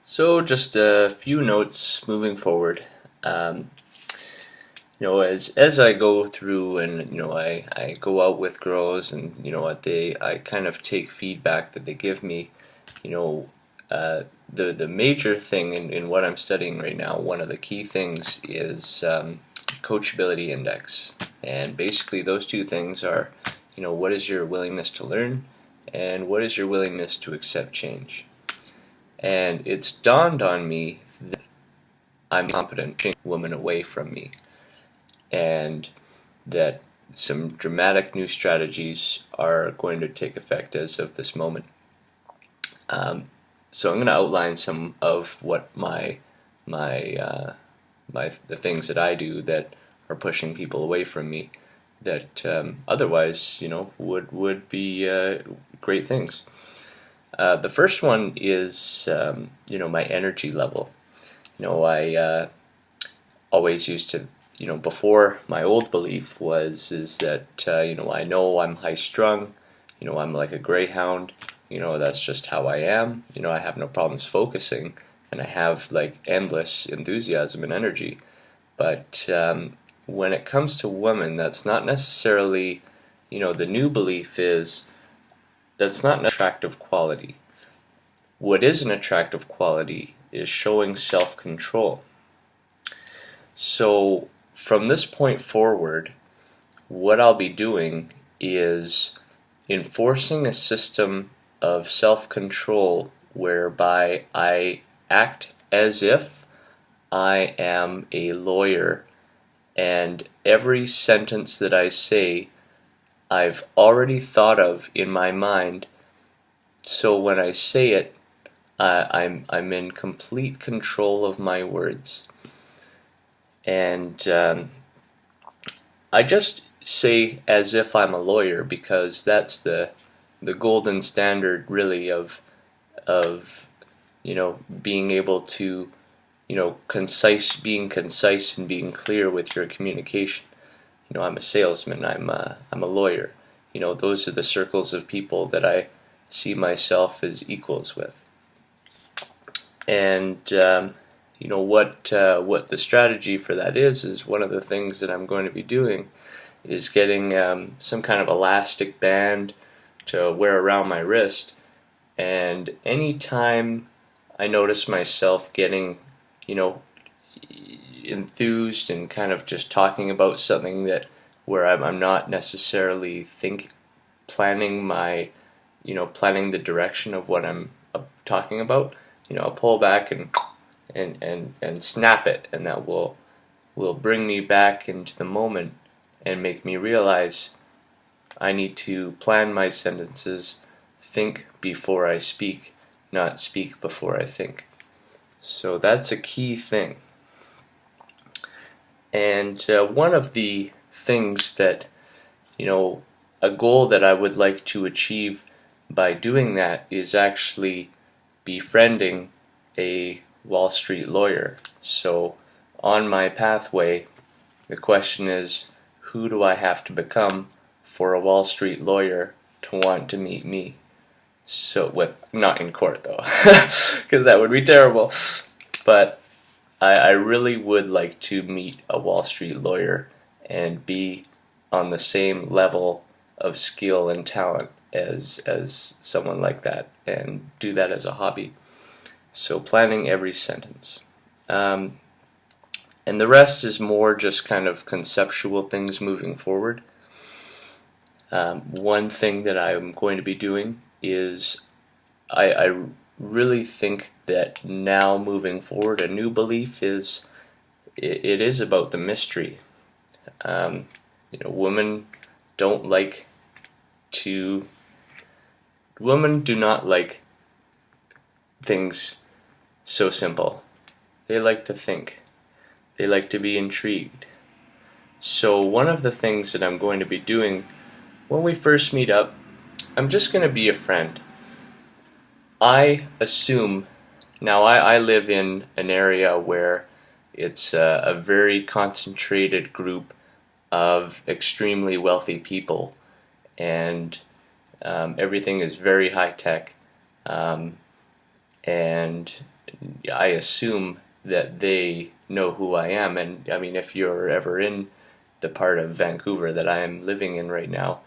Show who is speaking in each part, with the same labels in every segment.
Speaker 1: So just a few notes moving forward. Um, as I go through and I go out with girls and what I kind of take feedback that they give me. You know, the major thing in what I'm studying right now, one of the key things is coachability index, and basically those two things are, what is your willingness to learn, and what is your willingness to accept change. And it's dawned on me that I'm competent pushing women away from me, and that some dramatic new strategies are going to take effect as of this moment. Um, so I'm going to outline some of what my the things that I do that are pushing people away from me that otherwise would be great things. The first one is my energy level. I always used to, before my old belief is that I know I'm high strung, I'm like a greyhound, that's just how I am. I have no problems focusing, and I have like endless enthusiasm and energy. But when it comes to women, that's not necessarily, the new belief is that's not an attractive quality. What is an attractive quality is showing self-control. So from this point forward, what I'll be doing is enforcing a system of self-control whereby I act as if I am a lawyer, and every sentence that I say I've already thought of in my mind, so when I say it, I'm in complete control of my words. And I just say as if I'm a lawyer because that's the golden standard, really, of being able to being concise and being clear with your communication. I'm a salesman. I'm a lawyer. Those are the circles of people that I see myself as equals with. And what the strategy for that is one of the things that I'm going to be doing is getting some kind of elastic band to wear around my wrist, and anytime I notice myself getting enthused and kind of just talking about something that where I'm not necessarily planning planning the direction of what I'm talking about, I'll pull back and snap it, and that will bring me back into the moment and make me realize I need to plan my sentences, think before I speak, not speak before I think. So that's a key thing. And one of the things that, a goal that I would like to achieve by doing that is actually befriending a Wall Street lawyer. So on my pathway, the question is, who do I have to become for a Wall Street lawyer to want to meet me? So not in court though, because that would be terrible. But I really would like to meet a Wall Street lawyer and be on the same level of skill and talent as someone like that, and do that as a hobby. So planning every sentence. And the rest is more just kind of conceptual things moving forward. One thing that I'm going to be doing is I really think that now moving forward, a new belief is it is about the mystery. Women don't like to. Women do not like things so simple. They like to think. They like to be intrigued. So one of the things that I'm going to be doing when we first meet up, I'm just going to be a friend. I assume, now I live in an area where it's a very concentrated group of extremely wealthy people, and everything is very high tech, and I assume that they know who I am. And I mean, if you're ever in the part of Vancouver that I am living in right now,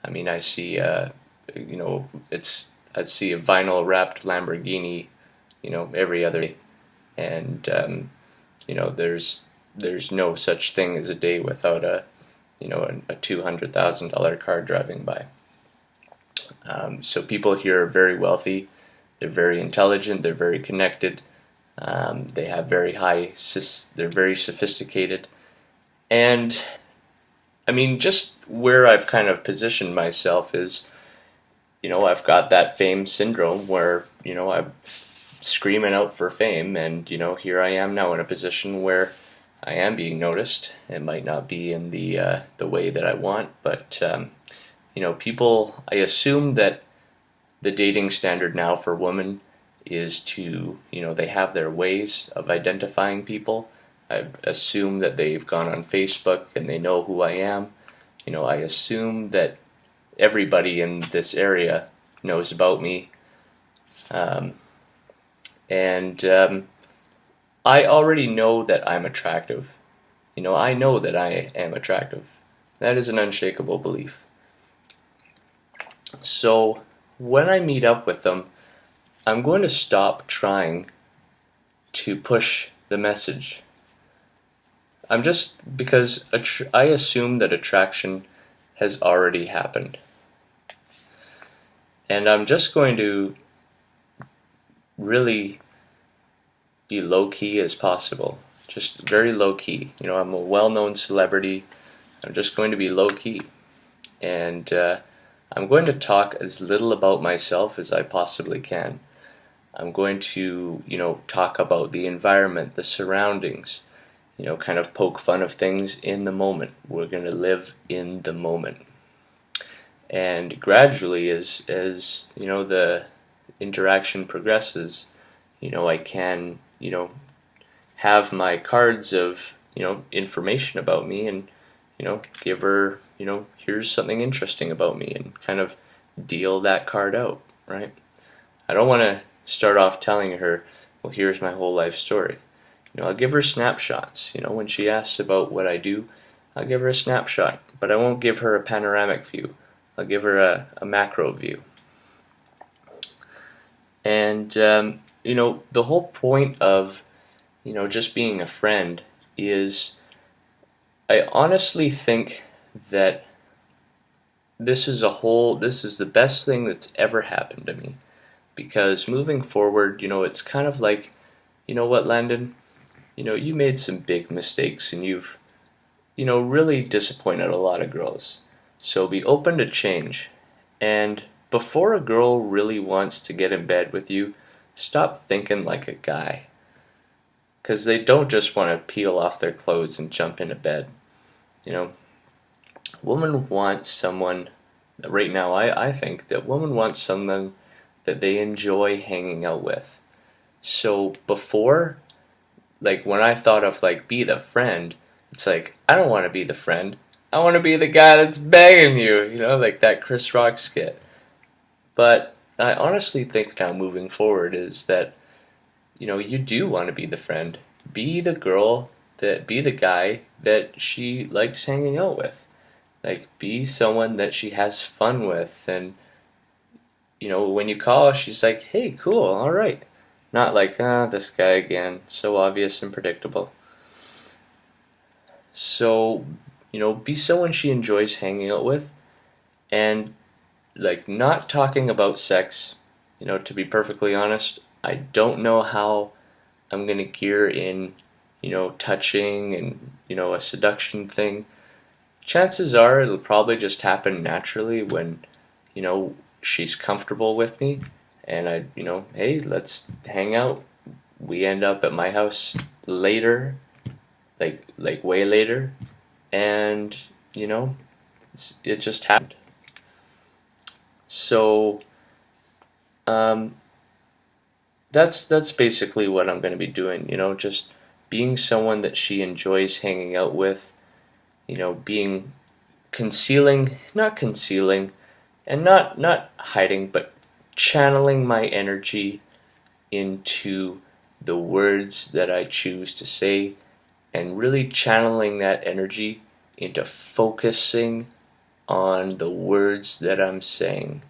Speaker 1: I mean, I see, I see a vinyl wrapped Lamborghini, every other day. And, there's no such thing as a day without a $200,000 car driving by. So people here are very wealthy. They're very intelligent. They're very connected. They have they're very sophisticated. And I mean, just where I've kind of positioned myself is, I've got that fame syndrome where, I'm screaming out for fame, and, here I am now in a position where I am being noticed. It might not be in the way that I want, but, people, I assume that the dating standard now for women is to, they have their ways of identifying people. I assume that they've gone on Facebook and they know who I am. I assume that everybody in this area knows about me. And I already know that I'm attractive. I know that I am attractive. That is an unshakable belief. So when I meet up with them, I'm going to stop trying to push the message. Because I assume that attraction has already happened. And I'm just going to really be low-key as possible. Just very low-key. I'm a well-known celebrity. I'm just going to be low-key. And I'm going to talk as little about myself as I possibly can. I'm going to, talk about the environment, the surroundings, kind of poke fun of things in the moment. We're going to live in the moment. And gradually, as the interaction progresses, I can, have my cards of, information about me and, give her, here's something interesting about me, and kind of deal that card out, right? I don't want to start off telling her, well, here's my whole life story. I'll give her snapshots. When she asks about what I do, I'll give her a snapshot, but I won't give her a panoramic view. I'll give her a macro view. And, the whole point of, just being a friend is, I honestly think that this is the best thing that's ever happened to me. Because moving forward, it's kind of like, you know what, Landon? You made some big mistakes and you've, really disappointed a lot of girls. So be open to change. And before a girl really wants to get in bed with you, stop thinking like a guy. Because they don't just want to peel off their clothes and jump into bed. Women want someone, right now I think that women want someone that they enjoy hanging out with. So before, like when I thought of like be the friend, it's like, I don't want to be the friend. I want to be the guy that's begging you, like that Chris Rock skit. But I honestly think now moving forward is that, you do want to be the friend. Be the guy that she likes hanging out with. Like, be someone that she has fun with. And, when you call, she's like, hey, cool, alright. Not like, this guy again, so obvious and predictable. So, be someone she enjoys hanging out with. And, like, not talking about sex, to be perfectly honest, I don't know how I'm going to gear in, touching and, a seduction thing. Chances are it'll probably just happen naturally when, she's comfortable with me and I, hey, let's hang out. We end up at my house later, like way later, and, it just happened. So, that's basically what I'm going to be doing, just being someone that she enjoys hanging out with, being not concealing, and not hiding, but channeling my energy into the words that I choose to say, and really channeling that energy into focusing on the words that I'm saying.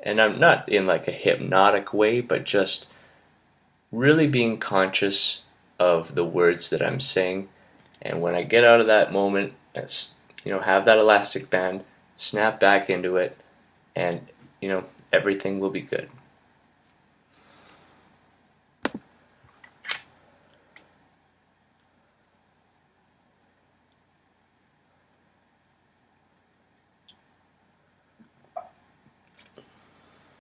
Speaker 1: And I'm not in like a hypnotic way, but just really being conscious of the words that I'm saying. And when I get out of that moment, have that elastic band, snap back into it, and everything will be good.